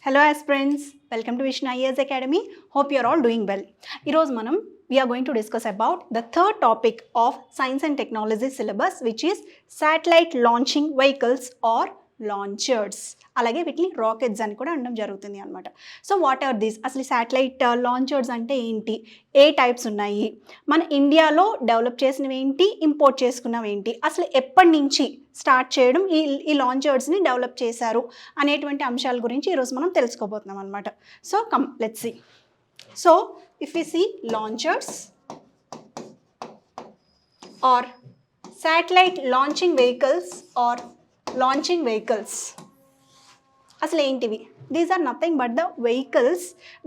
Hello aspirants, welcome to Vishnu IAS Academy. Hope you are all doing well. We are going to discuss about the third topic of Science and Technology syllabus, which is satellite launching vehicles or launchers. అలాగే వీటిని rockets అని కూడా అనడం జరుగుతుంది అనమాట. So what are these? అసలు satellite launchers అంటే ఏంటి, ఏ టైప్స్ ఉన్నాయి, మన ఇండియాలో డెవలప్ చేసినవి ఏంటి, ఇంపోర్ట్ చేసుకున్నవి ఏంటి, అసలు ఎప్పటి నుంచి స్టార్ట్ చేయడం ఈ లాంచర్స్ని డెవలప్ చేశారు అనేటువంటి అంశాల గురించి ఈరోజు మనం తెలుసుకోబోతున్నాం అనమాట. So come let's see. So if we see launchers are satellite launching vehicles or launching vehicles. అసలు ఏంటివి? These are nothing but the vehicles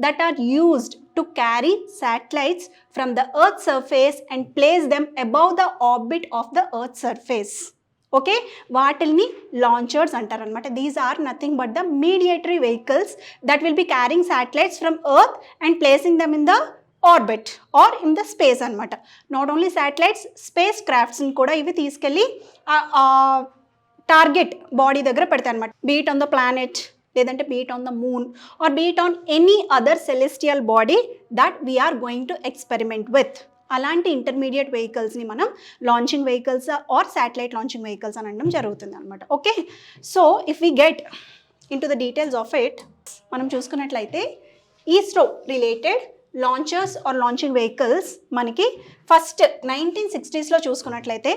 that are used to carry satellites from the earth surface and place them above the orbit of the earth surface. Okay, వాటిని launchers అంటారనమాట. These are nothing but the mediatory vehicles that will be carrying satellites from earth and placing them in the orbit or in the space అనమాట. Not only satellites, space క్రాఫ్ట్స్ని కూడా ఇవి తీసుకెళ్ళి target body దగ్గర పెడతాయి అనమాట. Be it on the planet, లేదంటే be it on the moon or be it on any other celestial body that we are going to experiment with. అలాంటి ఇంటర్మీడియట్ వెహికల్స్ని మనం launching vehicles or satellite launching vehicles అని అనడం జరుగుతుంది అనమాట. Okay, so if we get in to the details of it, మనం చూసుకున్నట్లయితే ISRO related launchers or launching vehicles మనకి ఫస్ట్ 1960s చూసుకున్నట్లయితే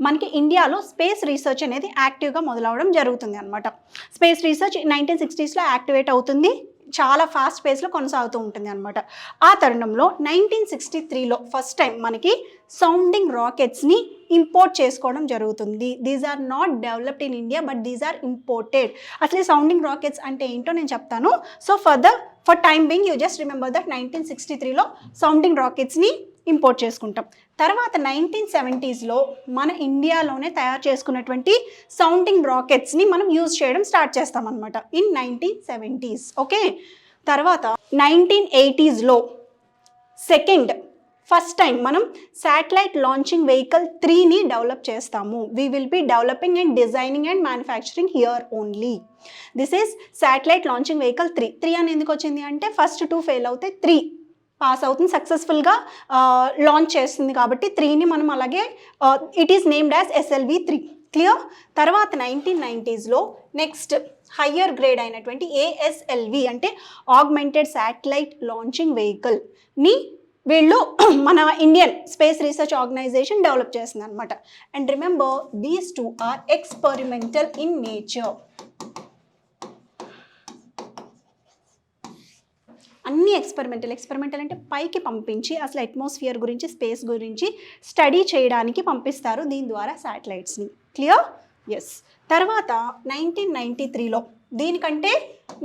మనకి ఇండియాలో స్పేస్ రీసెర్చ్ అనేది యాక్టివ్గా మొదలవడం జరుగుతుంది అనమాట. స్పేస్ రీసెర్చ్ 1960s యాక్టివేట్ అవుతుంది, చాలా ఫాస్ట్ పేస్లో కొనసాగుతూ ఉంటుంది అనమాట. ఆ తరుణంలో 1963 ఫస్ట్ టైం మనకి సౌండింగ్ రాకెట్స్ని ఇంపోర్ట్ చేసుకోవడం జరుగుతుంది. These are not developed in India but these are imported. అసలు సౌండింగ్ రాకెట్స్ అంటే ఏంటో నేను చెప్తాను. So for time being you just remember that 1963 sounding రాకెట్స్ని ఇంపోర్ట్ చేసుకుంటాం. తర్వాత 1970s మన ఇండియాలోనే తయారు చేసుకున్నటువంటి సౌండింగ్ రాకెట్స్ని మనం యూజ్ చేయడం స్టార్ట్ చేస్తాం అనమాట ఇన్ 1970s. ఓకే, తర్వాత 1980s ఫస్ట్ టైం మనం శాటిలైట్ లాంచింగ్ వెహికల్ 3ని డెవలప్ చేస్తాము. We will be developing and designing and manufacturing here only. This is satellite launching vehicle 3 అని ఎందుకు వచ్చింది అంటే ఫస్ట్ 2 ఫెయిల్ అవుతాయి, 3 పాస్ అవుతుంది, సక్సెస్ఫుల్గా లాంచ్ చేస్తుంది కాబట్టి 3ని మనం అలాగే it is named as SLV-3. Clear? తర్వాత 1990s నెక్స్ట్ హయ్యర్ గ్రేడ్ అయినటువంటి ASLV అంటే ఆగ్మెంటెడ్ శాటిలైట్ లాంచింగ్ వెహికల్ని వీళ్ళు మన Indian space research organisation develop చేస్తుంది అనమాట. And remember these 2 are experimental in nature. అన్ని ఎక్స్పెరిమెంటల్ అంటే పైకి పంపించి అసలు అట్మాస్ఫియర్ గురించి, స్పేస్ గురించి స్టడీ చేయడానికి పంపిస్తారు దీని ద్వారా శాటిలైట్స్ని. క్లియర్? ఎస్. తర్వాత 1993 దీనికంటే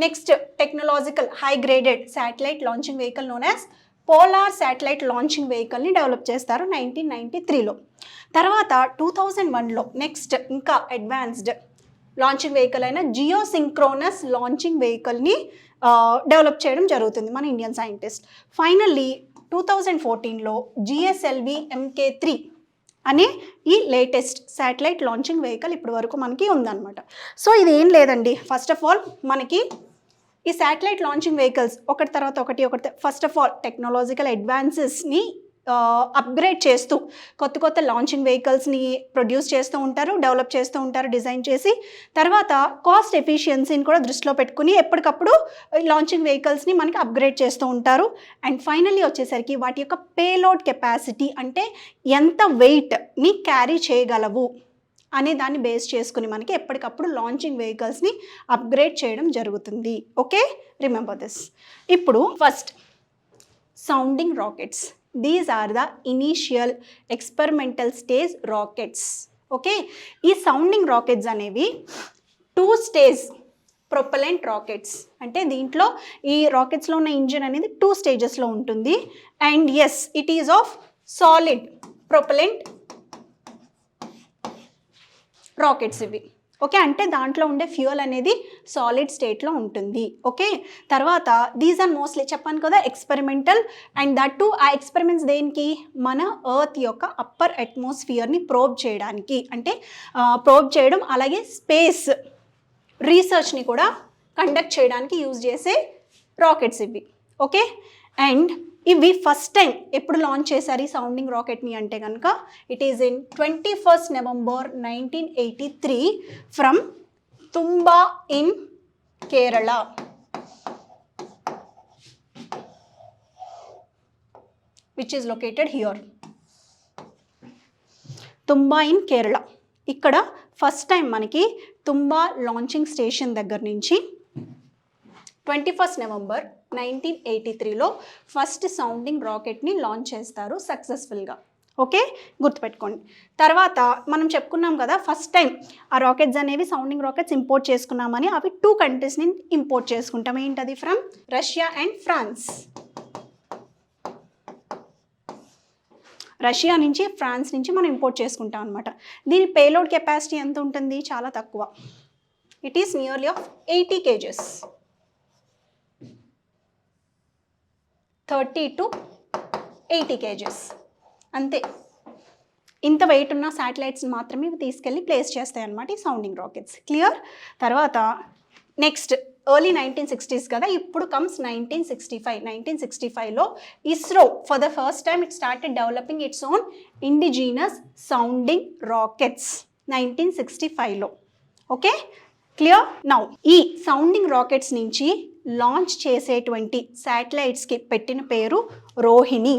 next technological high graded satellite launching vehicle known as polar satellite launching వెహికల్ని డెవలప్ చేస్తారు 1993. తర్వాత 2001 నెక్స్ట్ ఇంకా అడ్వాన్స్డ్ లాంచింగ్ వెహికల్ అయిన జియోసింక్రోనస్ లాంచింగ్ వెహికల్ని డెవలప్ చేయడం జరుగుతుంది మన Indian scientist. Finally 2014 GSLV MK3 అనే ఈ లేటెస్ట్ శాటిలైట్ లాంచింగ్ వెహికల్ ఇప్పటి వరకు మనకి ఉందన్నమాట. సో ఇది ఏం లేదండి, ఫస్ట్ ఆఫ్ ఆల్ మనకి ఈ శాటిలైట్ లాంచింగ్ వెహికల్స్ ఒకటి తర్వాత ఒకటి ఫస్ట్ ఆఫ్ ఆల్ టెక్నాలజికల్ అడ్వాన్సెస్ని అప్గ్రేడ్ చేస్తూ కొత్త లాంచింగ్ వెహికల్స్ని ప్రొడ్యూస్ చేస్తూ ఉంటారు, డెవలప్ చేస్తూ ఉంటారు డిజైన్ చేసి. తర్వాత కాస్ట్ ఎఫిషియన్సీని కూడా దృష్టిలో పెట్టుకుని ఎప్పటికప్పుడు లాంచింగ్ వెహికల్స్ని మనకి అప్గ్రేడ్ చేస్తూ ఉంటారు. అండ్ ఫైనల్లీ వచ్చేసరికి వాటి యొక్క పేలోడ్ కెపాసిటీ అంటే ఎంత వెయిట్ని క్యారీ చేయగలవు అనే దాన్ని బేస్ చేసుకుని మనకి ఎప్పటికప్పుడు లాంచింగ్ వెహికల్స్ని అప్గ్రేడ్ చేయడం జరుగుతుంది. Okay, remember this. ఇప్పుడు first sounding rockets. These are the initial experimental stage rockets. Okay, ఈ సౌండింగ్ రాకెట్స్ అనేవి 2 స్టేజ్ ప్రొపెలెంట్ రాకెట్స్. అంటే దీంట్లో ఈ రాకెట్స్లో ఉన్న ఇంజిన్ అనేది 2 స్టేజెస్లో ఉంటుంది. And yes, it is of solid propellant rockets ఇవి. ఓకే, అంటే దాంట్లో ఉండే ఫ్యూయల్ అనేది సాలిడ్ స్టేట్లో ఉంటుంది. ఓకే, తర్వాత దీస్ ఆర్ మోస్ట్లీ చెప్పాను కదా ఎక్స్పెరిమెంటల్. అండ్ దట్ టు ఆ ఎక్స్పెరిమెంట్స్ దేనికి, మన ఎర్త్ యొక్క అప్పర్ అట్మాస్ఫియర్ని ప్రోబ్ చేయడానికి, అంటే ప్రోబ్ చేయడం అలాగే స్పేస్ రీసెర్చ్ని కూడా కండక్ట్ చేయడానికి యూజ్ చేసే రాకెట్స్ ఇవి. ఓకే, అండ్ ఇవి ఫస్ట్ టైం ఎప్పుడు లాంచ్ చేశారు ఈ సౌండింగ్ రాకెట్ని అంటే కనుక it is in 21st November 1983 from Thumba in Kerala. Which is located here, Thumba in Kerala. ఇక్కడ ఫస్ట్ టైం మనకి తుంబా లాంచింగ్ స్టేషన్ దగ్గర నుంచి 21st November 1983లో ఫస్ట్ సౌండింగ్ రాకెట్ని లాంచ్ చేస్తారు సక్సెస్ఫుల్గా. ఓకే, గుర్తుపెట్టుకోండి. తర్వాత మనం చెప్పుకున్నాం కదా ఫస్ట్ టైం ఆ రాకెట్స్ అనేవి సౌండింగ్ రాకెట్స్ ఇంపోర్ట్ చేసుకున్నామని. అవి 2 కంట్రీస్ని ఇంపోర్ట్ చేసుకుంటాం. ఏంటది? From Russia and France. Russia నుంచి ఫ్రాన్స్ నుంచి మనం ఇంపోర్ట్ చేసుకుంటాం అనమాట. దీని పేలోడ్ కెపాసిటీ ఎంత ఉంటుంది? చాలా తక్కువ. It is nearly of 80 kgs, 30 to 80 kgs అంతే. ఇంత వెయిట్ ఉన్న శాటిలైట్స్ని మాత్రమే ఇవి తీసుకెళ్ళి ప్లేస్ చేస్తాయి అన్నమాట ఈ సౌండింగ్ రాకెట్స్. క్లియర్? తర్వాత నెక్స్ట్ ఎర్లీ 1960s కదా, ఇప్పుడు కమ్స్ 1965. 1965లో ISRO for the first time it started developing its own indigenous sounding rockets 1965లో. Okay, clear? నౌ ఈ సౌండింగ్ రాకెట్స్ నుంచి లాంచ్ చేసేటువంటి శాటిలైట్స్కి పెట్టిన పేరు రోహిణి.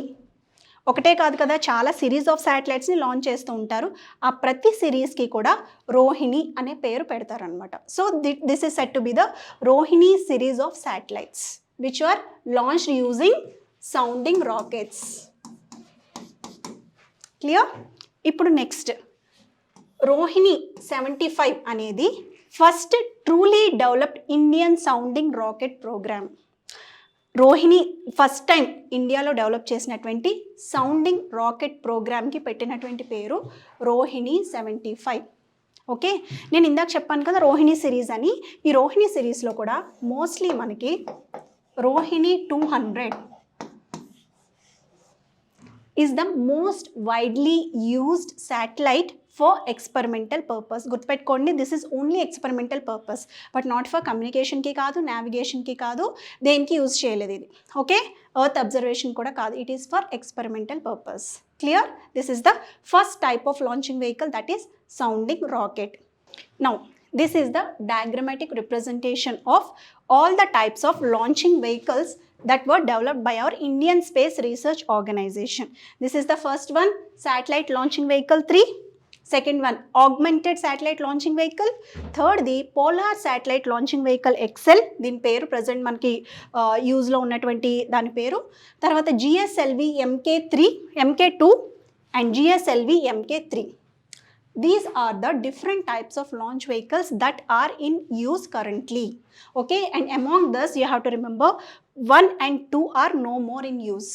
ఒకటే కాదు కదా, చాలా సిరీస్ ఆఫ్ శాటిలైట్స్ని లాంచ్ చేస్తూ ఉంటారు. ఆ ప్రతి సిరీస్కి కూడా రోహిణి అనే పేరు పెడతారనమాట. So this is set to be the Rohini series of satellites which are launched using sounding rockets. Clear? ఇప్పుడు నెక్స్ట్ రోహిణి 75 అనేది first truly developed Indian sounding rocket programme. Rohini first time ఇండియాలో డెవలప్ చేసినటువంటి సౌండింగ్ రాకెట్ ప్రోగ్రామ్కి పెట్టినటువంటి పేరు రోహిణి 75. ఓకే, నేను ఇందాక చెప్పాను కదా రోహిణి సిరీస్ అని. ఈ రోహిణి సిరీస్లో కూడా మోస్ట్లీ మనకి Rohini 200 is the most widely used satellite for experimental purpose. గుర్తుపెట్టుకోండి, this is only experimental purpose, but not for కమ్యూనికేషన్కి కాదు, నావిగేషన్కి కాదు, దేనికి యూజ్ చేయలేదు ఇది. ఓకే, ఎర్త్ అబ్జర్వేషన్ కూడా కాదు, it is for experimental purpose. Clear? This is the first type of launching vehicle, that is sounding rocket. Now this is the diagrammatic representation of all the types of launching vehicles that were developed by our Indian Space Research Organization. This is the first one, satellite launching vehicle 3. Second one, augmented satellite launching vehicle. Third, the polar satellite launching vehicle XL. దీని పేరు present మనకి యూజ్లో ఉన్నటువంటి దాని పేరు. తర్వాత GSLV MK2 and GSLV MK3. These are the different types of launch vehicles that are in use currently. Okay, and among this you have to remember 1 and 2 are no more in use.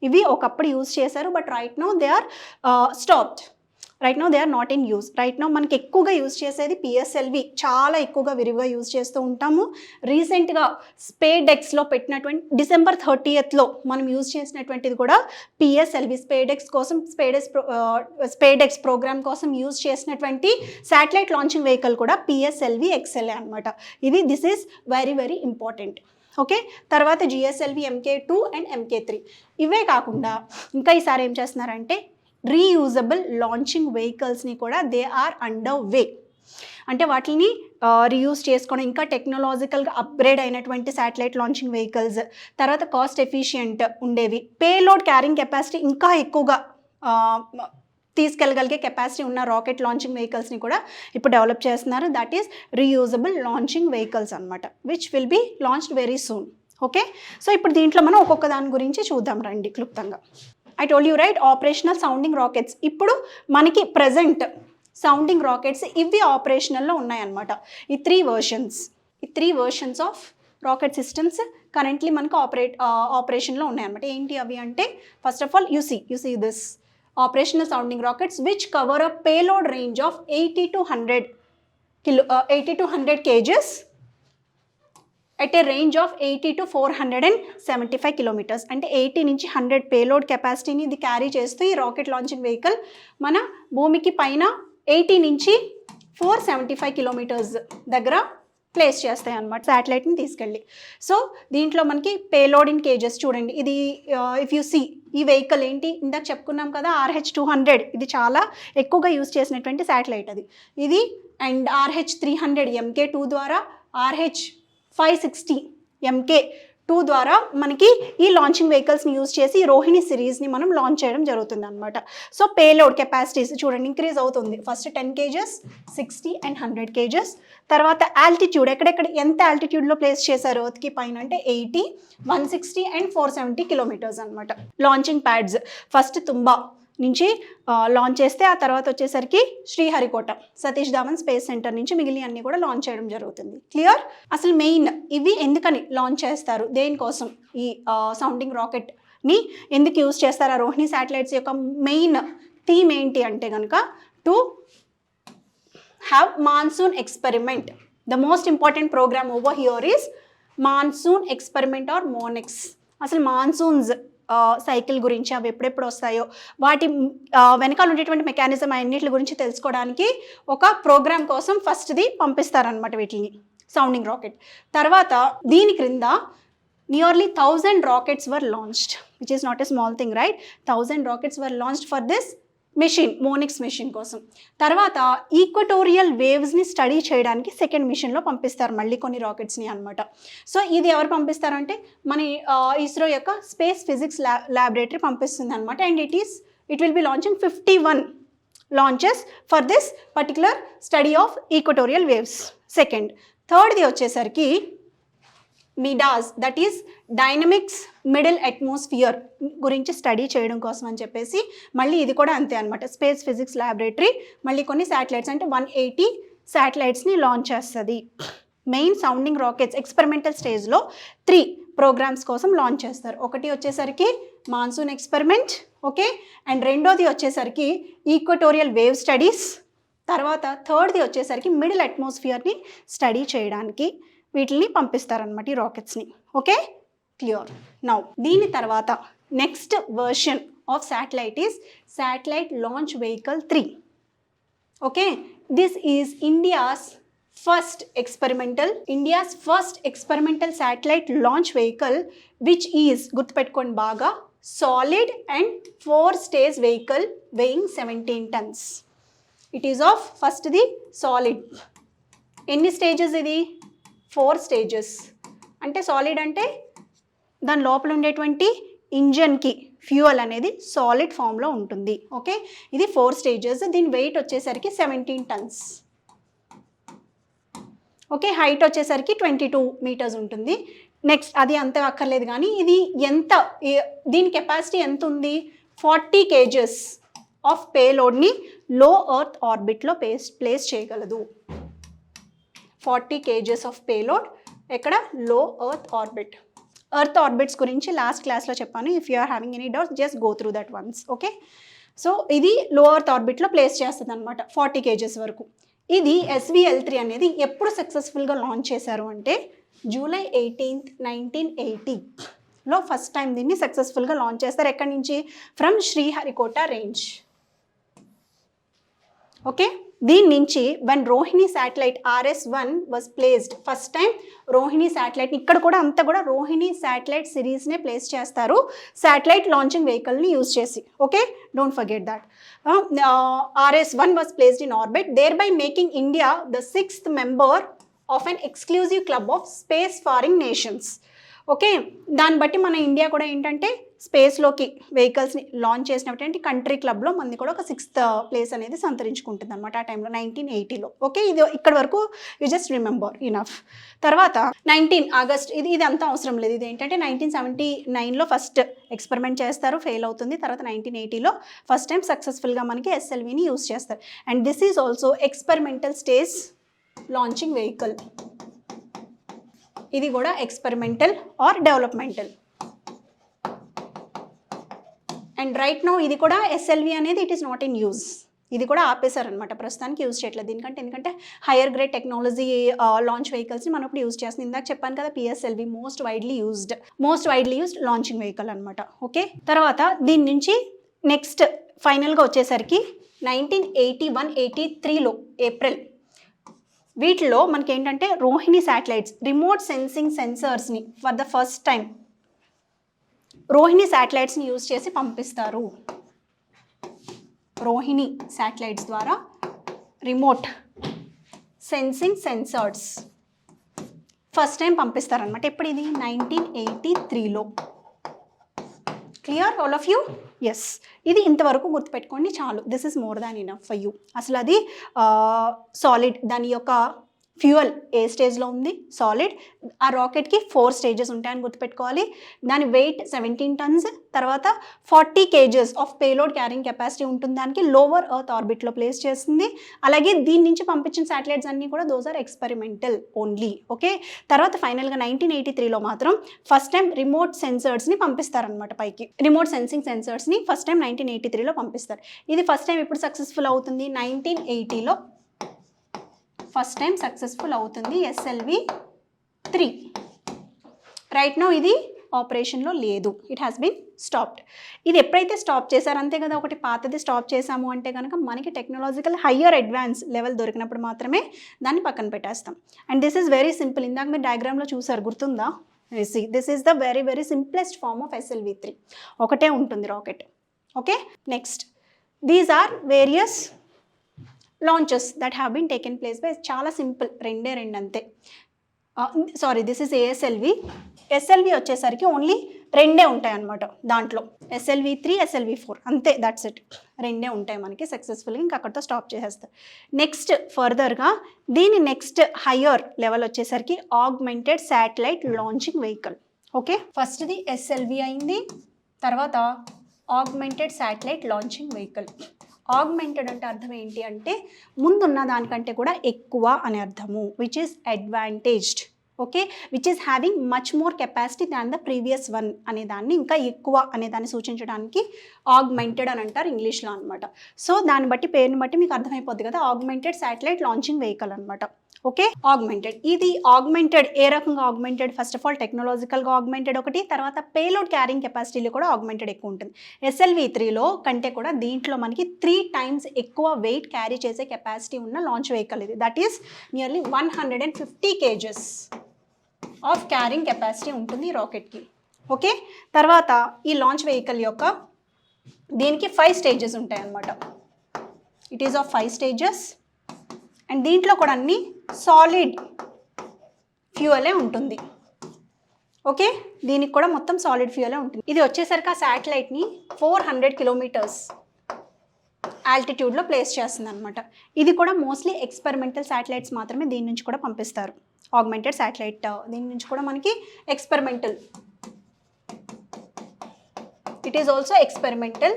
ఇవి ఒకప్పుడు use చేశారు, but right now they are stopped. Right now they are not in use. Right now మనకి ఎక్కువగా use చేసేది PSLV, చాలా ఎక్కువగా విరివిగా use చేస్తూ ఉంటాము. రీసెంట్గా స్పేడెక్స్లో పెట్టినటువంటి December 30th మనం యూజ్ చేసినటువంటిది కూడా PSLV. స్పేడెక్స్ కోసం స్పేడెక్స్ ప్రోగ్రామ్ కోసం యూజ్ చేసినటువంటి శాటిలైట్ లాంచింగ్ వెహికల్ కూడా PSLV XL అనమాట. ఇది this is very very important. Okay, తర్వాత GSLV MK2 అండ్ MK3. ఇవే కాకుండా ఇంకా ఈసారి ఏం చేస్తున్నారంటే రీయూజబుల్ లాంచింగ్ వెహికల్స్ని కూడా దే ఆర్ అండర్ వే. అంటే వాటిని రీయూజ్ చేసుకోవడం, ఇంకా టెక్నాలజికల్గా అప్గ్రేడ్ అయినటువంటి శాటిలైట్ లాంచింగ్ వెహికల్స్, తర్వాత కాస్ట్ ఎఫిషియంట్ ఉండేవి, పేలోడ్ క్యారింగ్ కెపాసిటీ ఇంకా ఎక్కువగా తీసుకెళ్ళగలిగే కెపాసిటీ ఉన్న రాకెట్ లాంచింగ్ వెహికల్స్ని కూడా ఇప్పుడు డెవలప్ చేస్తున్నారు. That is reusable launching vehicles అనమాట, which will be launched very soon. Okay, so ఇప్పుడు దీంట్లో మనం ఒక్కొక్క దాని గురించి చూద్దాం రండి క్లుప్తంగా. I told you right, operational sounding rockets. ఇప్పుడు మనకి ప్రజెంట్ సౌండింగ్ రాకెట్స్ ఇవి ఆపరేషనల్లో ఉన్నాయన్నమాట. ఈ three versions of rocket systems currently మనకు ఆపరేషన్లో ఉన్నాయన్నమాట. ఏంటి అవి అంటే, first of all you see this operational sounding rockets which cover a payload range of 80 to 100 kgs at a range of 80 to 475 kilometers. అంటే 80 నుంచి 100 పేలోడ్ కెపాసిటీని ఇది క్యారీ చేస్తూ ఈ రాకెట్ లాంచింగ్ వెహికల్ మన భూమికి పైన 80 నుంచి 475 kilometers దగ్గర ప్లేస్ చేస్తాయి అన్నమాట శాటిలైట్ని తీసుకెళ్ళి. సో దీంట్లో మనకి పేలోడ్ ఇన్ కేజెస్ చూడండి. ఇది ఇఫ్ యూ సీ ఈ వెహికల్ ఏంటి ఇందాక చెప్పుకున్నాం కదా RH-200, ఇది చాలా ఎక్కువగా యూజ్ చేసినటువంటి శాటిలైట్ అది ఇది. అండ్ RH-300 MK2 ద్వారా RH-560 MK2 ద్వారా మనకి ఈ లాంచింగ్ వెహికల్స్ని యూజ్ చేసి రోహిణి సిరీస్ని మనం లాంచ్ చేయడం జరుగుతుంది అనమాట. సో పేలోడ్ కెపాసిటీస్ చూడండి ఇంక్రీజ్ అవుతుంది. First 10 kgs, 60 and 100 kgs. తర్వాత ఆల్టిట్యూడ్ ఎక్కడెక్కడ ఎంత ఆల్టిట్యూడ్లో ప్లేస్ చేశారు ఎర్త్కి పైన అంటే 80, 160 and 470 కిలోమీటర్స్ అనమాట. లాంచింగ్ ప్యాడ్స్ ఫస్ట్ తుంబా నుంచి లాంచ్ చేస్తే ఆ తర్వాత వచ్చేసరికి శ్రీహరికోట సతీష్ ధావన్ స్పేస్ సెంటర్ నుంచి మిగిలిన అన్ని కూడా లాంచ్ చేయడం జరుగుతుంది. క్లియర్? అసలు మెయిన్ ఇవి ఎందుకని లాంచ్ చేస్తారు, దేనికోసం ఈ సౌండింగ్ రాకెట్ని ఎందుకు యూజ్ చేస్తారు, ఆ రోహిణి శాటిలైట్స్ యొక్క మెయిన్ థీమ్ ఏంటి అంటే కనుక to have monsoon experiment. The most important program over here is monsoon experiment or MONEX. అసలు మాన్సూన్స్ సైకిల్ గురించి అవి ఎప్పుడెప్పుడు వస్తాయో వాటి వెనకాల ఉండేటువంటి మెకానిజం అన్నిటి గురించి తెలుసుకోవడానికి ఒక ప్రోగ్రామ్ కోసం ఫస్ట్ది పంపిస్తారనమాట వీటిని సౌండింగ్ రాకెట్. తర్వాత దీని క్రింద nearly 1000 rockets were launched, which is not a small thing right. 1000 rockets were launched for this mission, MONEX mission కోసం. తర్వాత ఈక్వటోరియల్ వేవ్స్ని స్టడీ చేయడానికి సెకండ్ మిషన్లో పంపిస్తారు మళ్ళీ కొన్ని రాకెట్స్ని అనమాట. సో ఇది ఎవరు పంపిస్తారంటే మన ఇస్రో యొక్క స్పేస్ ఫిజిక్స్ ల్యాబొరేటరీ పంపిస్తుంది అనమాట. And it will be launching 51 launches for this particular study of equatorial waves. Second. థర్డ్ది వచ్చేసరికి MIDAS, that is dynamics middle atmosphere గురించి స్టడీ చేయడం కోసం అని చెప్పేసి మళ్ళీ ఇది కూడా అంతే అనమాట. స్పేస్ ఫిజిక్స్ ల్యాబొరేటరీ మళ్ళీ కొన్ని శాటిలైట్స్ అంటే 180 శాటిలైట్స్ని లాంచ్ చేస్తుంది. మెయిన్ సౌండింగ్ రాకెట్స్ ఎక్స్పెరిమెంటల్ స్టేజ్లో 3 ప్రోగ్రామ్స్ కోసం లాంచ్ చేస్తారు. ఒకటి వచ్చేసరికి మాన్సూన్ ఎక్స్పెరిమెంట్, ఓకే, అండ్ రెండోది వచ్చేసరికి ఈక్వటోరియల్ వేవ్ స్టడీస్. తర్వాత థర్డ్ది వచ్చేసరికి మిడిల్ అట్మాస్ఫియర్ని స్టడీ చేయడానికి వీటిని పంపిస్తారనమాట ఈ రాకెట్స్ని. Okay, clear. నౌ దీని తర్వాత next version of satellite is satellite launch vehicle 3. Okay, this is India's first experimental satellite launch vehicle which is, గుర్తుపెట్టుకోండి బాగా, solid and 4 stage vehicle weighing 17 tons. It is of ఫస్ట్ది solid. ఎన్ని stages ఇది? 4 stages. అంటే solid అంటే దాని లోపల ఉండేటువంటి ఇంజన్కి ఫ్యూయల్ అనేది సాలిడ్ ఫామ్లో ఉంటుంది. ఓకే, ఇది 4 stages. దీని వెయిట్ వచ్చేసరికి 17 tons. ఓకే, హైట్ వచ్చేసరికి 22 meters ఉంటుంది. నెక్స్ట్ అది అంత అక్కర్లేదు కానీ ఇది ఎంత, దీని కెపాసిటీ ఎంత ఉంది? 40 kgs ఆఫ్ పేలోడ్ని లో ఎర్త్ ఆర్బిట్లో ప్లేస్ చేయగలదు. 40 kgs ఆఫ్ పేలోడ్ ఎక్కడ? Low earth orbit. Earth orbits గురించి లాస్ట్ క్లాస్లో చెప్పాను. If you are having any doubts just go through that once. Okay, so ఇది లో ఎర్త్ ఆర్బిట్లో ప్లేస్ చేస్తుంది అనమాట 40 kgs వరకు. ఇది SVL3 అనేది ఎప్పుడు సక్సెస్ఫుల్గా లాంచ్ చేశారు అంటే July 18th, 1980లో ఫస్ట్ టైం దీన్ని సక్సెస్ఫుల్గా లాంచ్ చేస్తారు. ఎక్కడి నుంచి? From Sriharikota range. ఓకే, దీని నుంచి one Rohini satellite RS-1 was placed. First time Rohini satellite, ఇక్కడ కూడా అంతా కూడా రోహిణి శాటిలైట్ సిరీస్నే ప్లేస్ చేస్తారు శాటిలైట్ లాంచింగ్ వెహికల్ని యూజ్ చేసి. Okay, don't forget that. RS-1 was placed in orbit, there by making India the 6th member of an exclusive club of space faring nations. Okay, దాన్ని బట్టి మన ఇండియా కూడా ఏంటంటే స్పేస్లోకి వెహికల్స్ని లాంచ్ చేసినటువంటి కంట్రీ క్లబ్లో మనది కూడా ఒక 6th place అనేది సంతరించుకుంటుంది అనమాట ఆ టైంలో 1980లో. ఓకే, ఇది ఇక్కడ వరకు యూ జస్ట్ రిమెంబర్ ఇనఫ్. తర్వాత 19 August, ఇది అంతా అవసరం లేదు. ఇది ఏంటంటే 1979లో ఫస్ట్ ఎక్స్పెరిమెంట్ చేస్తారు, ఫెయిల్ అవుతుంది. తర్వాత 1980లో ఫస్ట్ టైం సక్సెస్ఫుల్గా మనకి SLVని యూజ్ చేస్తారు. And this is also experimental stage launching vehicle. ఇది కూడా experimental or developmental. And right now ఇది కూడా SLV అనేది it is not in use. ఇది కూడా ఆపేశారనమాట, ప్రస్తుతానికి యూజ్ చేయట్లేదు. ఎందుకంటే హయ్యర్ గ్రేడ్ టెక్నాలజీ లాంచ్ వెహికల్స్ని మనం ఇప్పుడు యూజ్ చేస్తుంది. ఇందాక చెప్పాను కదా PSLV most widely used launching vehicle అనమాట. ఓకే, తర్వాత దీని నుంచి నెక్స్ట్ ఫైనల్గా వచ్చేసరికి 1981-83లో ఏప్రిల్ వీటిలో మనకి ఏంటంటే రోహిణి శాటిలైట్స్, రిమోట్ సెన్సింగ్ సెన్సర్స్ని for the first time Rohini శాటిలైట్స్ని యూజ్ చేసి పంపిస్తారు. రోహిణి శాటిలైట్స్ ద్వారా remote sensing sensors first time పంపిస్తారనమాట. ఎప్పుడు ఇది 1983లో. Clear all of you? Yes, ఇది ఇంతవరకు గుర్తుపెట్టుకోండి చాలు. This is more than enough for you. అసలు అది సాలిడ్, దాని యొక్క ఫ్యూయల్ ఏ స్టేజ్లో ఉంది? సాలిడ్. ఆ రాకెట్కి 4 స్టేజెస్ ఉంటాయని గుర్తుపెట్టుకోవాలి. దాని వెయిట్ 17 tons, తర్వాత 40 kgs of payload carrying capacity ఉంటుంది. దానికి లోవర్ ఎర్త్ ఆర్బిట్లో ప్లేస్ చేస్తుంది. అలాగే దీని నుంచి పంపించిన శాటిలైట్స్ అన్నీ కూడా those are experimental only. Okay, తర్వాత ఫైనల్గా 1983లో మాత్రం ఫస్ట్ టైం రిమోట్ సెన్సర్స్ని పంపిస్తారనమాట పైకి. రిమోట్ సెన్సింగ్ సెన్సర్స్ని ఫస్ట్ టైం 1983లో పంపిస్తారు. ఇది ఫస్ట్ టైం ఎప్పుడు సక్సెస్ఫుల్ అవుతుంది? 1980లో ఫస్ట్ టైం సక్సెస్ఫుల్ అవుతుంది SLV-3. రైట్ నౌ ఇది ఆపరేషన్లో లేదు, ఇట్ హ్యాస్ బీన్ స్టాప్డ్. ఇది ఎప్పుడైతే స్టాప్ చేశారు అంతే కదా, ఒకటి పాతది స్టాప్ చేసాము అంటే కనుక మనకి టెక్నాలజికల్ హయ్యర్ అడ్వాన్స్ లెవెల్ దొరికినప్పుడు మాత్రమే దాన్ని పక్కన పెట్టేస్తాం. And this is very simple. ఇందాక మీరు డయాగ్రామ్లో చూసారు, గుర్తుందా? This is the very very simplest form of SLV-3. ఒకటే ఉంటుంది rocket. Okay, next these are various launches that have been taken place by, చాలా సింపుల్, రెండే అంతే. Sorry, this is ASLV. SLV వచ్చేసరికి ఓన్లీ రెండే ఉంటాయి అన్నమాట దాంట్లో. SLV-3, SLV-4 అంతే, దట్స్ ఇట్. రెండే ఉంటాయి మనకి సక్సెస్ఫుల్గా, ఇంకా అక్కడితో స్టాప్ చేసేస్తారు. నెక్స్ట్ ఫర్దర్గా దీని నెక్స్ట్ హయ్యర్ లెవెల్ వచ్చేసరికి augmented satellite launching vehicle. Okay, ఫస్ట్ది SLV అయింది, తర్వాత augmented satellite launching vehicle. Augmented అంటే అర్థం ఏంటి అంటే ముందున్న దానికంటే కూడా ఎక్కువ అని అర్థము, which is advantaged. Okay, which is having much more capacity than the previous one అనే దాన్ని, ఇంకా ఎక్కువ అనే దాన్ని సూచించడానికి ఆగ్మెంటెడ్ అని అంటారు ఇంగ్లీష్లో అనమాట. సో దాన్ని బట్టి, పేరుని బట్టి మీకు అర్థమైపోద్ది కదా, ఆగ్మెంటెడ్ శాటిలైట్ లాంచింగ్ వెహికల్ అనమాట. Okay, augmented. ఇది ఆగ్మెంటెడ్ ఏ రకంగా ఆగ్మెంటెడ్? ఫస్ట్ ఆఫ్ ఆల్ టెక్నాలజికల్గా ఆగ్మెంటెడ్ ఒకటి, తర్వాత పేలోడ్ క్యారింగ్ కెపాసిటీలో కూడా ఆగ్మెంటెడ్ ఎక్కువ ఉంటుంది. SLV-3లో కంటే కూడా దీంట్లో మనకి 3 times ఎక్కువ వెయిట్ క్యారీ చేసే కెపాసిటీ ఉన్న లాంచ్ వెహికల్ ఇది. That is nearly 150 kgs of carrying capacity ఉంటుంది ఈ రాకెట్కి. ఓకే, తర్వాత ఈ లాంచ్ వెహికల్ యొక్క దీనికి 5 stages ఉంటాయి అన్నమాట. It is of 5 stages. And దీంట్లో కూడా అన్ని సాలిడ్ ఫ్యూయలే ఉంటుంది. ఓకే, దీనికి కూడా మొత్తం సాలిడ్ ఫ్యూయలే ఉంటుంది. ఇది వచ్చేసరికి ఆ శాటిలైట్ని 400 kilometers ఆల్టిట్యూడ్లో ప్లేస్ చేస్తుంది అనమాట. ఇది కూడా మోస్ట్లీ ఎక్స్పెరిమెంటల్ శాటిలైట్స్ మాత్రమే దీని నుంచి కూడా పంపిస్తారు. ఆగ్మెంటెడ్ శాటిలైట్ దీని నుంచి కూడా మనకి experimental, it is also experimental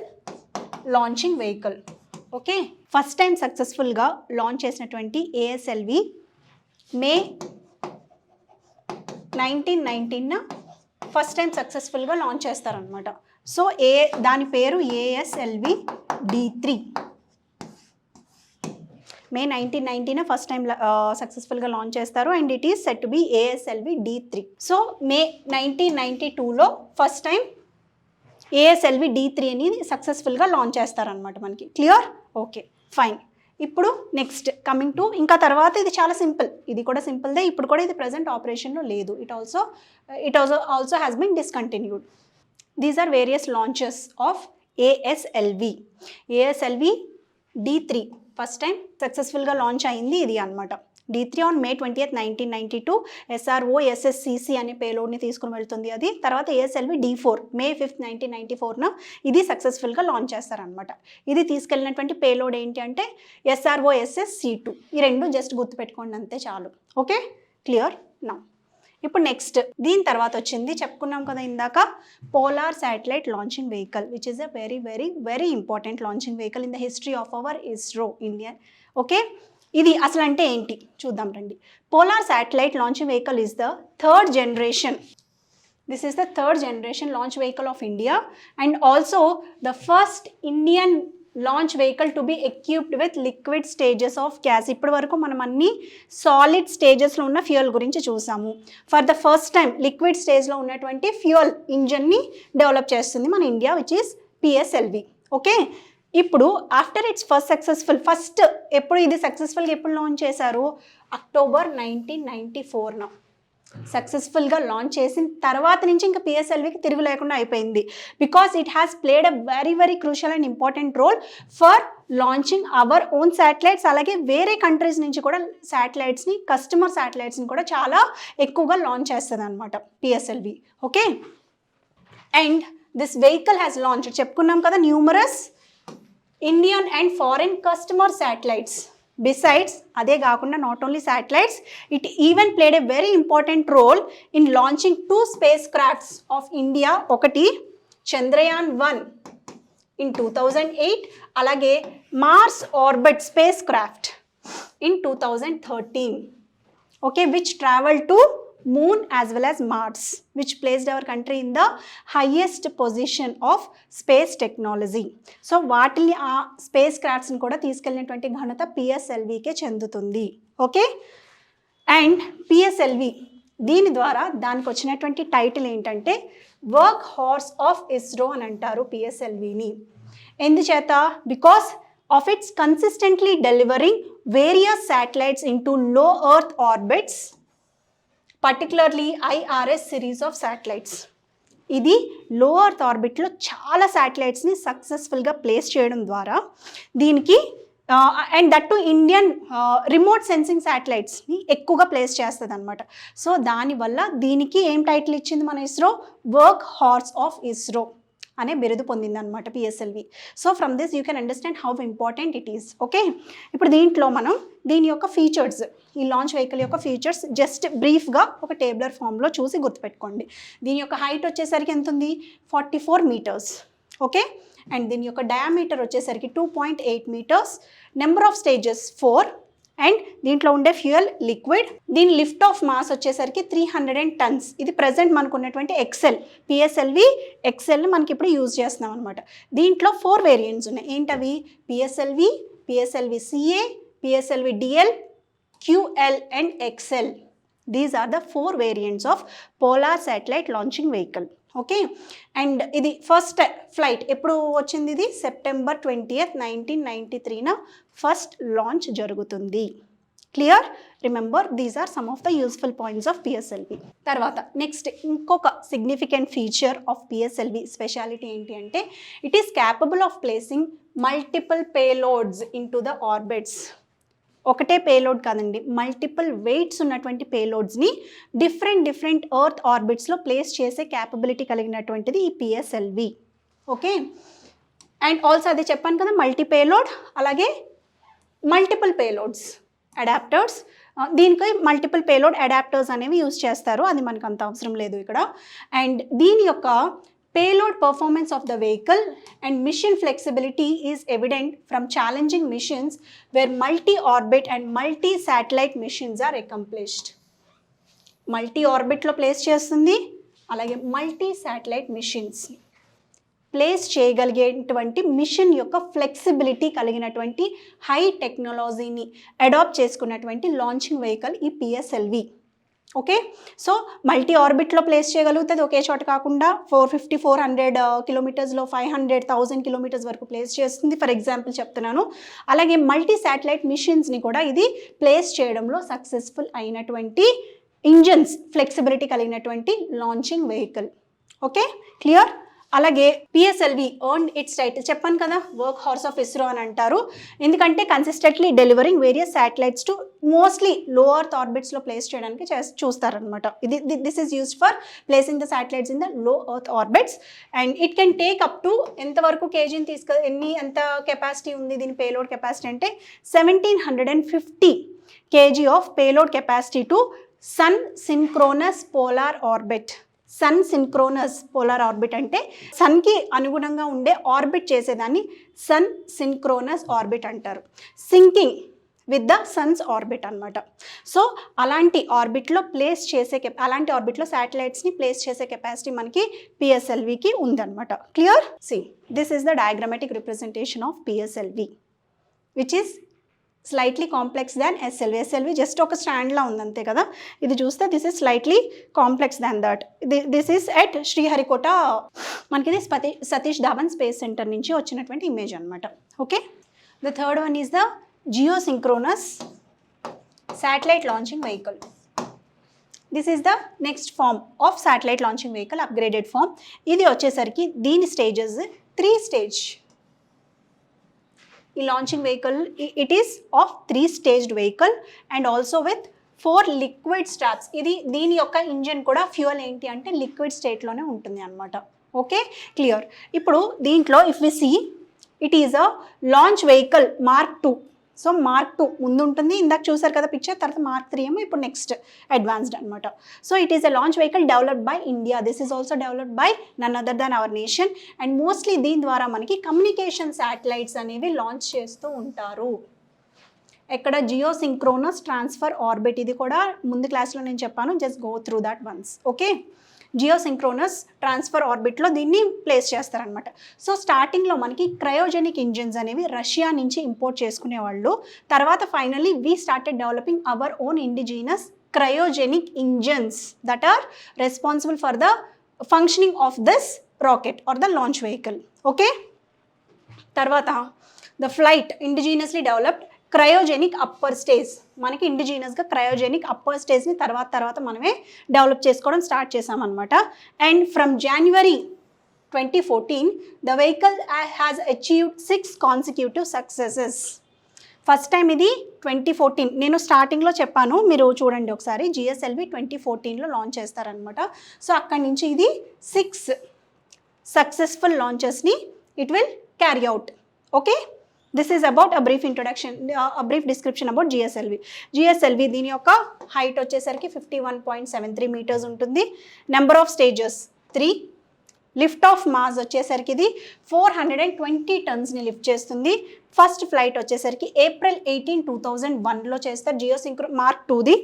launching vehicle. Okay, first time సక్సెస్ఫుల్గా లాంచ్ చేసినటువంటి ASLV మే 1919 ఫస్ట్ టైం సక్సెస్ఫుల్గా లాంచ్ చేస్తారనమాట. సో దాని పేరు ASLV-D3. మే 1919 ఫస్ట్ టైం సక్సెస్ఫుల్గా లాంచ్ చేస్తారు. And it is set to be ASLV-D3. So May 1992లో first time ASLV-D3 అనేది సక్సెస్ఫుల్గా లాంచ్ చేస్తారనమాట మనకి. క్లియర్? Okay, fine. ఇప్పుడు నెక్స్ట్ కమింగ్ టు, ఇంకా తర్వాత ఇది చాలా సింపుల్, ఇది కూడా సింపుల్దే. ఇప్పుడు కూడా ఇది ప్రజెంట్ ఆపరేషన్లో లేదు. It also has been discontinued. These are various launches of ASLV. ASLV-D3 first time సక్సెస్ఫుల్గా లాంచ్ అయింది ఇది అనమాట. D3 on May 20th, 1992 SRO-SSCC అనే పేలోడ్ని తీసుకుని వెళ్తుంది అది. తర్వాత ASLV-D4 May 5th, 1994 ఇది సక్సెస్ఫుల్గా లాంచ్ చేస్తారనమాట. ఇది తీసుకెళ్ళినటువంటి పేలోడ్ ఏంటి అంటే SRO-SSC2. ఈ రెండు జస్ట్ గుర్తుపెట్టుకోండి అంతే చాలు. Okay, clear? నా ఇప్పుడు నెక్స్ట్ దీని తర్వాత వచ్చింది, చెప్పుకున్నాం కదా ఇందాక, polar satellite launching vehicle, which is a very very very important launching vehicle in the history of our ISRO India. Okay, ఇది అసలు అంటే ఏంటి చూద్దాం రండి. Polar satellite launching vehicle is the third generation. This is the third generation launch vehicle of India and also the first Indian launch vehicle to be equipped with liquid stages of gas. ఇప్పటి వరకు మనం అన్ని solid స్టేజెస్లో ఉన్న fuel గురించి చూసాము. For the first time liquid స్టేజ్లో ఉన్నటువంటి ఫ్యూయల్ ఇంజన్ని డెవలప్ చేస్తుంది మన India, which is PSLV. Okay, ఇప్పుడు ఆఫ్టర్ ఇట్స్ ఫస్ట్ ఎప్పుడు ఇది సక్సెస్ఫుల్గా ఎప్పుడు లాంచ్ చేశారు? అక్టోబర్ 1994 సక్సెస్ఫుల్గా లాంచ్ చేసిన తర్వాత నుంచి ఇంకా పిఎస్ఎల్వికి తిరుగు లేకుండా అయిపోయింది. Because it has played a very very crucial and important role for launching our own satellites. అలాగే వేరే కంట్రీస్ నుంచి కూడా శాటిలైట్స్ని, కస్టమర్ శాటిలైట్స్ని కూడా చాలా ఎక్కువగా లాంచ్ చేస్తుంది అనమాట PSLV. Okay, and this vehicle has launch చెప్పుకున్నాం కదా, numerous Indian and foreign customer satellites. Besides అదే కాకుండా not only satellites, it even played a very important role in launching 2 space crafts of India. ఒకటి చంద్రయాన్ 1 ఇన్ 2008, అలాగే Mars orbit space craft in 2013. Okay, which travel to moon as well as Mars, which placed our country in the highest position of space technology. So వాటిని ఆ space క్రాఫ్ట్స్ని కూడా తీసుకెళ్ళినటువంటి ఘనత పిఎస్ఎల్వికే చెందుతుంది. Okay, and PSLV దీని ద్వారా దానికి వచ్చినటువంటి టైటిల్ ఏంటంటే వర్క్ హార్స్ ఆఫ్ ఇస్రో అని అంటారు పిఎస్ఎల్విని. ఎందుచేత? Because of it's consistently delivering various satellites into లో earth orbits, particularly IRS series of satellites. ఇది లో ఎర్త్ ఆర్బిట్లో చాలా శాటిలైట్స్ని సక్సెస్ఫుల్గా ప్లేస్ చేయడం ద్వారా దీనికి and that to Indian remote sensing శాటిలైట్స్ని ఎక్కువగా ప్లేస్ చేస్తుంది అనమాట. సో దానివల్ల దీనికి ఏం టైటిల్ ఇచ్చింది మన ISRO? Work horse of ISRO అనే బిరుదు పొందింది అనమాట PSLV. So from this you can understand how important it is. Okay, ఇప్పుడు దీంట్లో మనం దీని యొక్క ఫీచర్స్, ఈ లాంచ్ వెహికల్ యొక్క ఫీచర్స్ జస్ట్ బ్రీఫ్గా ఒక టేబులర్ ఫామ్లో చూసి గుర్తుపెట్టుకోండి. దీని యొక్క హైట్ వచ్చేసరికి ఎంత ఉంది? 44 meters. ఓకే, అండ్ దీని యొక్క డయామీటర్ వచ్చేసరికి 2.8 meters. Number of stages 4, and దీంట్లో ఉండే ఫ్యూయల్ లిక్విడ్. దీని లిఫ్ట్ ఆఫ్ మాస్ వచ్చేసరికి 300 tons. ఇది ప్రజెంట్ మనకు ఉన్నటువంటి ఎక్సెల్, పిఎస్ఎల్వి ఎక్సెల్ని మనకి ఇప్పుడు యూజ్ చేస్తున్నాం అనమాట. దీంట్లో 4 వేరియంట్స్ ఉన్నాయి. ఏంటవి? PSLV, PSLV CA, PSLV DL, QL and XL. These are the 4 variants of polar satellite launching vehicle. Okay, and ఇది ఫస్ట్ ఫ్లైట్ ఎప్పుడు వచ్చింది? ఇది September 20th, 1993 ఫస్ట్ లాంచ్ జరుగుతుంది. Clear? Remember these are some of the useful points of PSLV. తర్వాత next ఇంకొక significant feature of PSLV speciality ఏంటి అంటే it is capable of placing multiple payloads in to the orbits. ఒకటే payload కాదండి, multiple weights ఉన్నటువంటి పేలోడ్స్ని different earth ఆర్బిట్స్లో place చేసే capability కలిగినటువంటిది ఈ పిఎస్ఎల్వి. ఓకే, అండ్ ఆల్సో అదే చెప్పాను కదా, మల్టీ పేలోడ్, అలాగే మల్టిపుల్ పేలోడ్స్ అడాప్టర్స్. దీనికి మల్టిపుల్ పేలోడ్ అడాప్టర్స్ అనేవి యూజ్ చేస్తారు, అది మనకు అంత అవసరం లేదు ఇక్కడ. అండ్ దీని యొక్క payload performance of the vehicle and mission flexibility is evident from challenging missions where multi-orbit and multi-satellite missions are accomplished. Multi-orbitలో ప్లేస్ చేస్తుంది, అలాగే multi-satellite missions ప్లేస్ చేయగలిగేటువంటి మిషన్ యొక్క ఫ్లెక్సిబిలిటీ కలిగినటువంటి హై టెక్నాలజీని అడాప్ట్ చేసుకున్నటువంటి లాంచింగ్ వెహికల్ ఈ పిఎస్ఎల్వి. ఓకే, సో మల్టీ ఆర్బిట్లో ప్లేస్ చేయగలుగుతుంది, ఒకే చోట కాకుండా 450-400 kilometers 500,000 kilometers వరకు ప్లేస్ చేస్తుంది, ఫర్ ఎగ్జాంపుల్ చెప్తున్నాను. అలాగే మల్టీ శాటిలైట్ మిషన్స్ని కూడా ఇది ప్లేస్ చేయడంలో సక్సెస్ఫుల్ అయినటువంటి ఇంజన్స్ ఫ్లెక్సిబిలిటీ కలిగినటువంటి లాంచింగ్ వెహికల్. Okay, clear? అలాగే పిఎస్ఎల్వి ఎర్న్ ఇట్స్ టైటిల్ చెప్పాను కదా, వర్క్ హార్స్ ఆఫ్ ఇస్రో అని అంటారు. ఎందుకంటే consistently delivering various satellites to mostly low earth ఆర్బిట్స్లో ప్లేస్ చేయడానికి చూస్తారనమాట. This is used for placing the satellites in the low earth orbits. And it can take up to ఎంతవరకు కేజీని ఎంత కెపాసిటీ ఉంది దీని పేలోడ్ కెపాసిటీ అంటే 1750 kg of payload capacity to sun synchronous polar orbit. Sun synchronous polar orbit అంటే సన్కి అనుగుణంగా ఉండే ఆర్బిట్ చేసేదాన్ని సన్ సింక్రోనస్ ఆర్బిట్ అంటారు. Syncing with the sun's orbit అనమాట. సో అలాంటి ఆర్బిట్లో అలాంటి ఆర్బిట్లో శాటిలైట్స్ని ప్లేస్ చేసే కెపాసిటీ మనకి పిఎస్ఎల్వికి ఉందన్నమాట. Clear? See this is the diagrammatic representation of PSLV which is slightly complex than SLV just ఒక స్టాండ్లా ఉంది అంతే కదా. ఇది చూస్తే this is slightly complex than that. This is at Sriharikota. మనకి ఇది సతీష్ ధావన్ స్పేస్ సెంటర్ నుంచి వచ్చినటువంటి ఇమేజ్ అనమాట. Okay, the third one is the geosynchronous satellite launching vehicle. This is the next form of satellite launching vehicle, upgraded form. ఇది వచ్చేసరికి దీని stages 3 stage. ఈ launching vehicle it is of 3 staged vehicle and also with 4 liquid straps. దీని యొక్క engine కూడా fuel ఏంటి అంటే liquid స్టేట్లోనే ఉంటుంది అనమాట. Okay, clear. ఇప్పుడు దీంట్లో if we see it is a launch vehicle mark 2. So mark 2 ముందు ఉంటుంది, ఇందాక చూసారు కదా పిక్చర్. తర్వాత మార్క్ 3 ఏమో ఇప్పుడు నెక్స్ట్ అడ్వాన్స్డ్ అనమాట. So it is a launch vehicle developed by India. This is also developed by none other than our nation. And mostly దీని ద్వారా మనకి కమ్యూనికేషన్ శాటిలైట్స్ అనేవి లాంచ్ చేస్తూ ఉంటారు. ఎక్కడ జియోసింక్రోనస్ ట్రాన్స్ఫర్ ఆర్బిట్, ఇది కూడా ముందు క్లాస్లో నేను చెప్పాను, just go through that once. Okay, geosynchronous transfer ఆర్బిట్లో దీన్ని ప్లేస్ చేస్తారనమాట. సో స్టార్టింగ్లో మనకి క్రయోజెనిక్ ఇంజిన్స్ అనేవి రష్యా నుంచి ఇంపోర్ట్ చేసుకునేవాళ్ళు. తర్వాత finally we started developing our own indigenous cryogenic engines that are responsible for the functioning of this rocket or the launch vehicle. Okay, తర్వాత the flight indigenously developed cryogenic upper stage. మనకి ఇండిజినస్గా cryogenic upper స్టేజ్ని తర్వాత మనమే develop చేసుకోవడం start చేసామన్నమాట. And from January 2014 the vehicle has achieved 6 consecutive successes. First time ఇది 2014, నేను స్టార్టింగ్లో చెప్పాను, మీరు చూడండి ఒకసారి. GSLV 2014లో లాంచ్ చేస్తారనమాట. సో అక్కడి నుంచి ఇది 6 సక్సెస్ఫుల్ లాంచెస్ని it will carry out. Okay, this is about a brief introduction, brief description about GSLV. దీని యొక్క హైట్ వచ్చేసరికి 51.73 మీటర్స్ ఉంటుంది. Number of stages 3. Lift off mass వచ్చేసరికి ఇది 420 టన్స్ని లిఫ్ట్ చేస్తుంది. ఫస్ట్ ఫ్లైట్ వచ్చేసరికి April 18, 2001లో చేస్తారు జియోసింక్రో మార్క్ 2ది.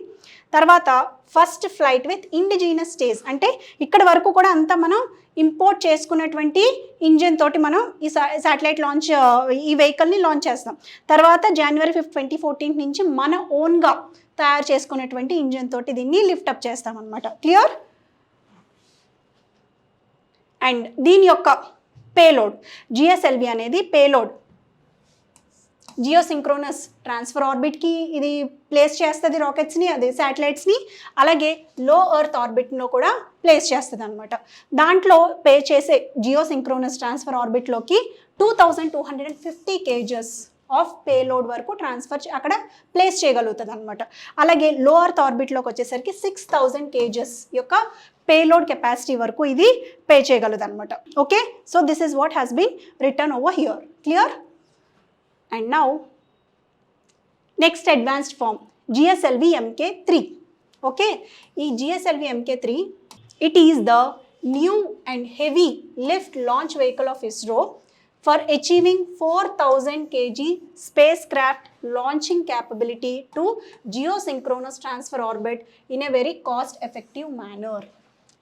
తర్వాత first flight with indigenous stage, అంటే ఇక్కడ వరకు కూడా అంతా మనం ఇంపోర్ట్ చేసుకున్నటువంటి ఇంజిన్ తోటి మనం ఈ శాటిలైట్ లాంచ్ ఈ వెహికల్ని లాంచ్ చేస్తాం. తర్వాత January 5, 2014 నుంచి మన ఓన్గా తయారు చేసుకున్నటువంటి ఇంజిన్ తోటి దీన్ని లిఫ్టప్ చేస్తామన్నమాట. క్లియర్? అండ్ దీని యొక్క పేలోడ్, GSLV అనేది పేలోడ్ జియోసింక్రోనస్ ట్రాన్స్ఫర్ ఆర్బిట్కి ఇది ప్లేస్ చేస్తుంది రాకెట్స్ని, అదే శాటిలైట్స్ని. అలాగే లో ఎర్త్ ఆర్బిట్లో కూడా ప్లేస్ చేస్తుంది అనమాట. దాంట్లో పే చేసే జియోసింక్రోనస్ ట్రాన్స్ఫర్ ఆర్బిట్లోకి 2250 kgs ఆఫ్ పేలోడ్ వరకు ట్రాన్స్ఫర్ అక్కడ ప్లేస్ చేయగలుగుతుంది అనమాట. అలాగే లో ఎర్త్ ఆర్బిట్లోకి వచ్చేసరికి 6000 kgs యొక్క పేలోడ్ కెపాసిటీ వరకు ఇది పే చేయగలదు అనమాట. Okay, so this is what has been written over here. Clear? And now next advanced form GSLV Mk3. Okay, ee GSLV Mk3 it is the new and heavy lift launch vehicle of ISRO for achieving 4000 kg spacecraft launching capability to geosynchronous transfer orbit in a very cost effective manner.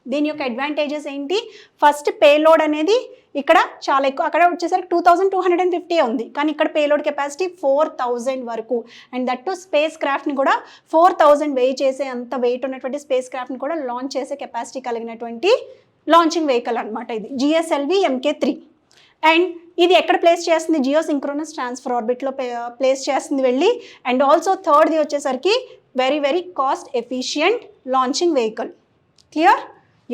దీని యొక్క advantages ఏంటి? First payload అనేది ఇక్కడ చాలా ఎక్కువ, అక్కడ వచ్చేసరికి 2250 ఉంది, కానీ ఇక్కడ పేలోడ్ కెపాసిటీ 4000 వరకు. అండ్ దట్ టు స్పేస్ క్రాఫ్ట్ని కూడా 4000 వెయి చేసే అంత వెయిట్ ఉన్నటువంటి స్పేస్ క్రాఫ్ట్ని కూడా లాంచ్ చేసే కెపాసిటీ కలిగినటువంటి లాంచింగ్ వెహికల్ అనమాట ఇది GSLV Mk3. అండ్ ఇది ఎక్కడ ప్లేస్ చేస్తుంది? జియోసింక్రోనస్ ట్రాన్స్ఫర్ ఆర్బిట్లో ప్లేస్ చేస్తుంది వెళ్ళి. అండ్ ఆల్సో థర్డ్ది వచ్చేసరికి very cost efficient launching vehicle. Clear?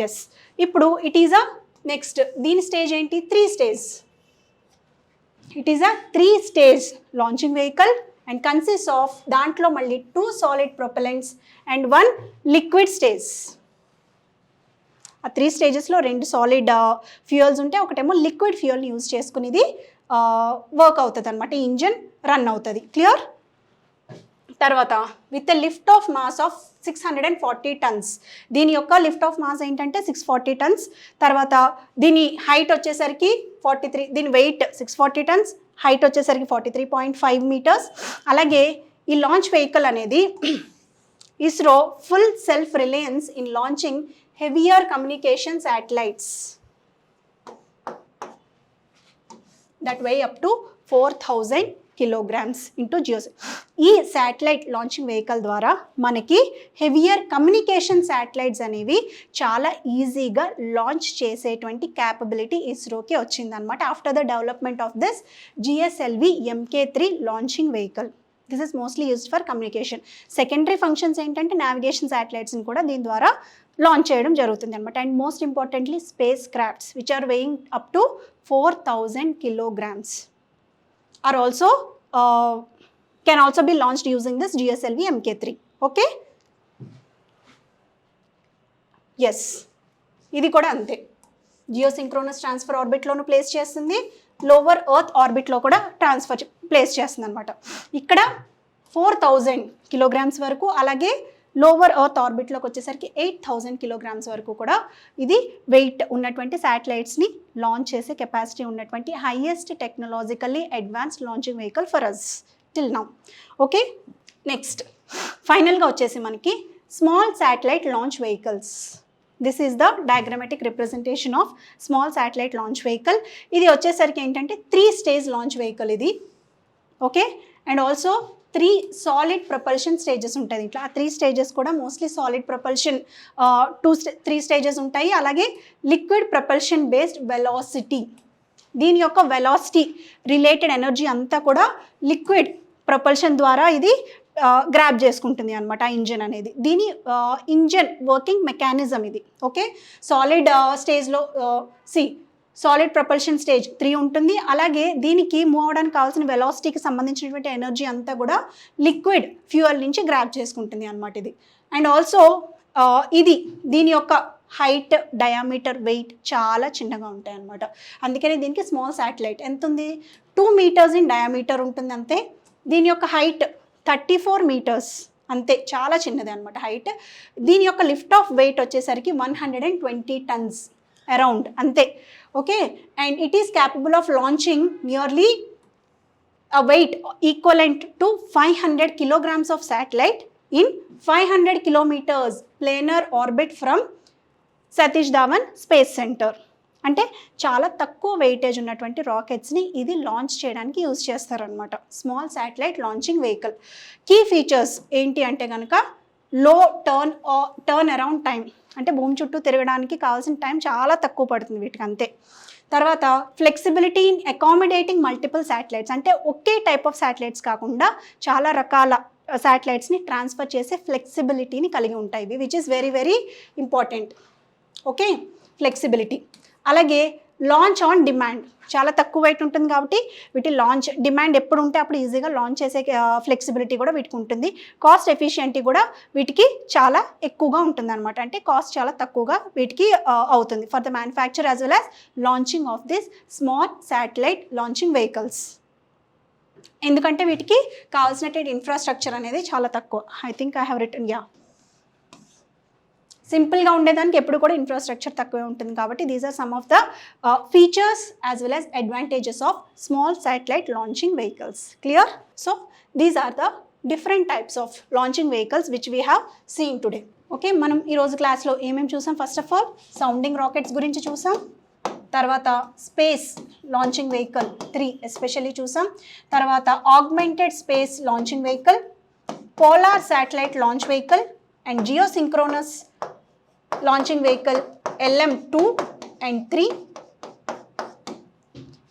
Yes. ఇప్పుడు ఇట్ ఈజ్ అ నెక్స్ట్ దీని స్టేజ్ ఏంటి? 3 stage. It is a 3 stage launching vehicle and consist of దాంట్లో మళ్ళీ 2 solid propellants and 1 liquid stage. ఆ 3 స్టేజెస్లో 2 సాలిడ్ ఫ్యూయల్స్ ఉంటే ఒకటేమో లిక్విడ్ ఫ్యూయల్ని యూజ్ చేసుకుని ఇది వర్క్ అవుతుంది అనమాట, ఈ ఇంజన్ రన్ అవుతుంది. క్లియర్? తర్వాత with a lift off mass of 640 tons. దీని యొక్క లిఫ్ట్ ఆఫ్ మాస్ ఏంటంటే 640 tons. తర్వాత దీని హైట్ వచ్చేసరికి 43, దీని వెయిట్ 640 tons, హైట్ వచ్చేసరికి 43.5 meters. అలాగే ఈ లాంచ్ వెహికల్ అనేది ISRO full self Reliance in launching heavier communication satellites that weigh up to 4000 kilograms into ఈ శాటిలైట్ లాంచింగ్ వెహికల్ ద్వారా మనకి హెవియర్ కమ్యూనికేషన్ శాటిలైట్స్ అనేవి చాలా ఈజీగా లాంచ్ చేసేటువంటి క్యాపబిలిటీ ఇస్రోకి వచ్చిందనమాట after the development of this GSLV MK3 launching vehicle. This is mostly used for communication. Secondary functions ఏంటంటే నావిగేషన్ శాటిలైట్స్ని కూడా దీని ద్వారా లాంచ్ చేయడం జరుగుతుంది అనమాట. And most importantly space crafts which are weighing up to 4000 kilograms are also can also be launched using this GSLV MK3. Okay, yes, ఇది కూడా అంతే. జియోసింక్రోనస్ ట్రాన్స్ఫర్ ఆర్బిట్లోను ప్లేస్ చేస్తుంది, లోవర్ ఎర్త్ ఆర్బిట్లో కూడా ప్లేస్ చేస్తుంది అనమాట. ఇక్కడ 4000 kilograms వరకు, అలాగే లోవర్ ఎర్త్ ఆర్బిట్లోకి వచ్చేసరికి 8000 kilograms వరకు కూడా ఇది వెయిట్ ఉన్నటువంటి శాటిలైట్స్ని లాంచ్ చేసే కెపాసిటీ ఉన్నటువంటి highest technologically advanced launching vehicle for us till now. Okay, next ఫైనల్గా వచ్చేసి మనకి small satellite launch vehicles. This is the diagrammatic representation of small satellite launch vehicle. ఇది వచ్చేసరికి ఏంటంటే 3 stage లాంచ్ వెహికల్ ఇది. Okay, and also 3 solid propulsion stages ఉంటాయి ఇట్లా. ఆ 3 stages కూడా మోస్ట్లీ సాలిడ్ ప్రపల్షన్ 3 stages ఉంటాయి. అలాగే లిక్విడ్ ప్రపల్షన్ బేస్డ్ వెలాసిటీ, దీని యొక్క వెలాసిటీ రిలేటెడ్ ఎనర్జీ అంతా కూడా లిక్విడ్ ప్రపల్షన్ ద్వారా ఇది గ్రాబ్ చేసుకుంటుంది అనమాట ఆ ఇంజన్ అనేది. దీని ఇంజన్ వర్కింగ్ మెకానిజం ఇది. ఓకే, సాలిడ్ స్టేజ్లో సాలిడ్ ప్రపల్షన్ స్టేజ్ 3 ఉంటుంది. అలాగే దీనికి మూవ్ అవడానికి కావాల్సిన వెలాసిటీకి సంబంధించినటువంటి ఎనర్జీ అంతా కూడా లిక్విడ్ ఫ్యూయల్ నుంచి గ్రాబ్ చేసుకుంటుంది అనమాట ఇది. అండ్ ఆల్సో ఇది దీని యొక్క హైట్, డయామీటర్, వెయిట్ చాలా చిన్నగా ఉంటాయి అనమాట. అందుకనే దీనికి స్మాల్ శాటిలైట్. ఎంత ఉంది? 2 meters ఇన్ డయామీటర్ ఉంటుంది అంతే. దీని యొక్క హైట్ 34 meters అంతే, చాలా చిన్నది అనమాట హైట్. దీని యొక్క లిఫ్ట్ ఆఫ్ వెయిట్ వచ్చేసరికి 120 tons అరౌండ్ అంతే. Okay, and it is capable of launching nearly a weight equivalent to 500 kilograms of satellite in 500 kilometers planar orbit from Satish Dhawan space centre. అంటే చాలా తక్కువ వెయిటేజ్ ఉన్నటువంటి రాకెట్స్ని ఇది లాంచ్ చేయడానికి యూజ్ చేస్తారనమాట. Small satellite launching vehicle key features ఏంటి అంటే కనుక లో టర్న్ అరౌండ్ టైం, అంటే భూమి చుట్టూ తిరగడానికి కావాల్సిన టైం చాలా తక్కువ పడుతుంది వీటికి అంతే. తర్వాత flexibility in accommodating multiple satellites, అంటే ఒకే టైప్ ఆఫ్ శాటిలైట్స్ కాకుండా చాలా రకాల శాటిలైట్స్ని ట్రాన్స్ఫర్ చేసే ఫ్లెక్సిబిలిటీని కలిగి ఉంటాయి ఇవి, which is very very important. Okay, flexibility. అలాగే లాంచ్ ఆన్ డిమాండ్, చాలా తక్కువ వెయిట్ ఉంటుంది కాబట్టి వీటి లాంచ్ డిమాండ్ ఎప్పుడు ఉంటే అప్పుడు ఈజీగా లాంచ్ చేసే ఫ్లెక్సిబిలిటీ కూడా వీటికి ఉంటుంది. కాస్ట్ ఎఫిషియెంటీ కూడా వీటికి చాలా ఎక్కువగా ఉంటుంది అనమాట. అంటే కాస్ట్ చాలా తక్కువగా వీటికి అవుతుంది for the manufacture as well as launching of this small satellite launching vehicles. ఎందుకంటే వీటికి కావాల్సినటువంటి ఇన్ఫ్రాస్ట్రక్చర్ అనేది చాలా తక్కువ. I think I have written, yeah, సింపుల్గా ఉండేదానికి ఎప్పుడు కూడా ఇన్ఫ్రాస్ట్రక్చర్ తక్కువే ఉంటుంది కాబట్టి these are some of the features as well as advantages of small satellite launching vehicles. Clear? So these are the different types of launching vehicles which we have seen today. Okay, మనం ఈరోజు క్లాస్లో ఏమేమి చూసాం? First of all sounding rockets గురించి చూసాం, తర్వాత space launching vehicle 3 especially చూసాం, తర్వాత augmented space launching vehicle, polar satellite launch vehicle and geosynchronous launching vehicle LM2 and 3.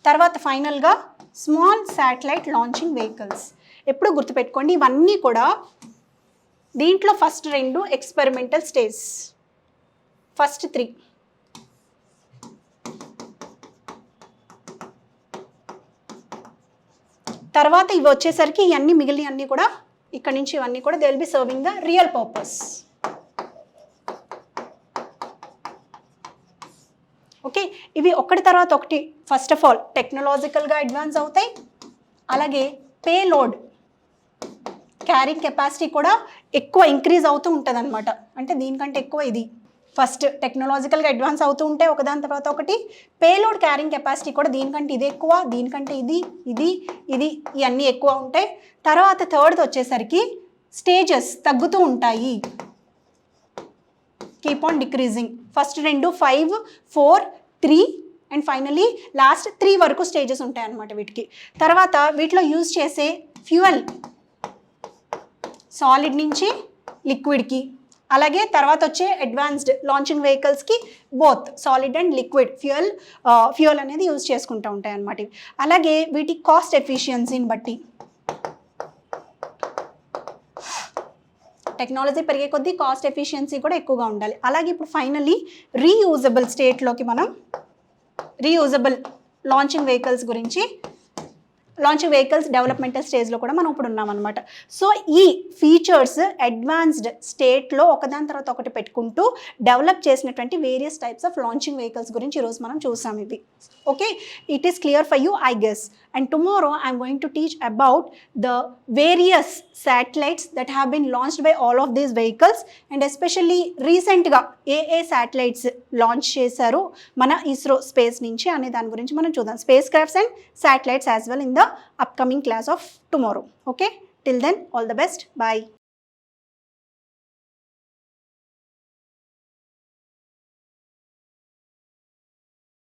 తర్వాత ఫైనల్గా స్మాల్ శాటిలైట్ లాంచింగ్ వెహికల్స్. ఎప్పుడు గుర్తుపెట్టుకోండి, ఇవన్నీ కూడా దీంట్లో ఫస్ట్ 2 ఎక్స్పెరిమెంటల్ స్టేజ్, ఫస్ట్ 3. తర్వాత ఇవి వచ్చేసరికి ఇవన్నీ మిగిలిన అన్నీ కూడా ఇక్కడ నుంచి ఇవన్నీ కూడా they will be serving the real purpose. Okay, ఇవి ఒకటి తర్వాత ఒకటి ఫస్ట్ ఆఫ్ ఆల్ టెక్నాలజికల్గా అడ్వాన్స్ అవుతాయి. అలాగే పేలోడ్ క్యారింగ్ కెపాసిటీ కూడా ఎక్కువ ఇంక్రీజ్ అవుతూ ఉంటుంది అనమాట. అంటే దీనికంటే ఎక్కువ ఇది ఫస్ట్ టెక్నాలజికల్గా అడ్వాన్స్ అవుతూ ఉంటే ఒకదాని తర్వాత ఒకటి పేలోడ్ క్యారింగ్ కెపాసిటీ కూడా దీనికంటే ఇది ఎక్కువ, దీనికంటే ఇది ఇది ఇది ఇవన్నీ ఎక్కువ ఉంటాయి. తర్వాత థర్డ్ది వచ్చేసరికి స్టేజెస్ తగ్గుతూ ఉంటాయి, keep on decreasing. First 2 5, 4, 3 and finally last 3 వరకు స్టేజెస్ ఉంటాయి అన్నమాట వీటికి. తర్వాత వీటిలో యూజ్ చేసే ఫ్యూయల్ సాలిడ్ నుంచి లిక్విడ్కి, అలాగే తర్వాత వచ్చే అడ్వాన్స్డ్ లాంచింగ్ వెహికల్స్కి both solid and liquid fuel అనేది యూజ్ చేసుకుంటూ ఉంటాయి అన్నమాట. అలాగే వీటి కాస్ట్ ఎఫిషియన్సీని బట్టి టెక్నాలజీ పెరిగే కొద్దీ కాస్ట్ ఎఫిషియన్సీ కూడా ఎక్కువగా ఉండాలి. అలాగే ఇప్పుడు ఫైనల్లీ రీయూజబుల్ స్టేట్లోకి మనం రీయూజబుల్ లాంచింగ్ వెహికల్స్ డెవలప్మెంటల్ స్టేజ్లో కూడా మనం ఇప్పుడు ఉన్నామన్నమాట. సో ఈ ఫీచర్స్ అడ్వాన్స్డ్ స్టేట్లో ఒకదాని తర్వాత ఒకటి పెట్టుకుంటూ డెవలప్ చేసినటువంటి various types of launching vehicles గురించి ఈరోజు మనం చూసాం. ఇవి okay, it is clear for you I guess. And tomorrow I'm going to teach about the various satellites that have been launched by all of these vehicles and especially రీసెంట్గా ఏ satellites launch చేశారు మన ISRO space నుంచి అనే దాని గురించి మనం చూద్దాం. Space crafts and satellites as well in the upcoming class of tomorrow. Okay, till then all the best, bye.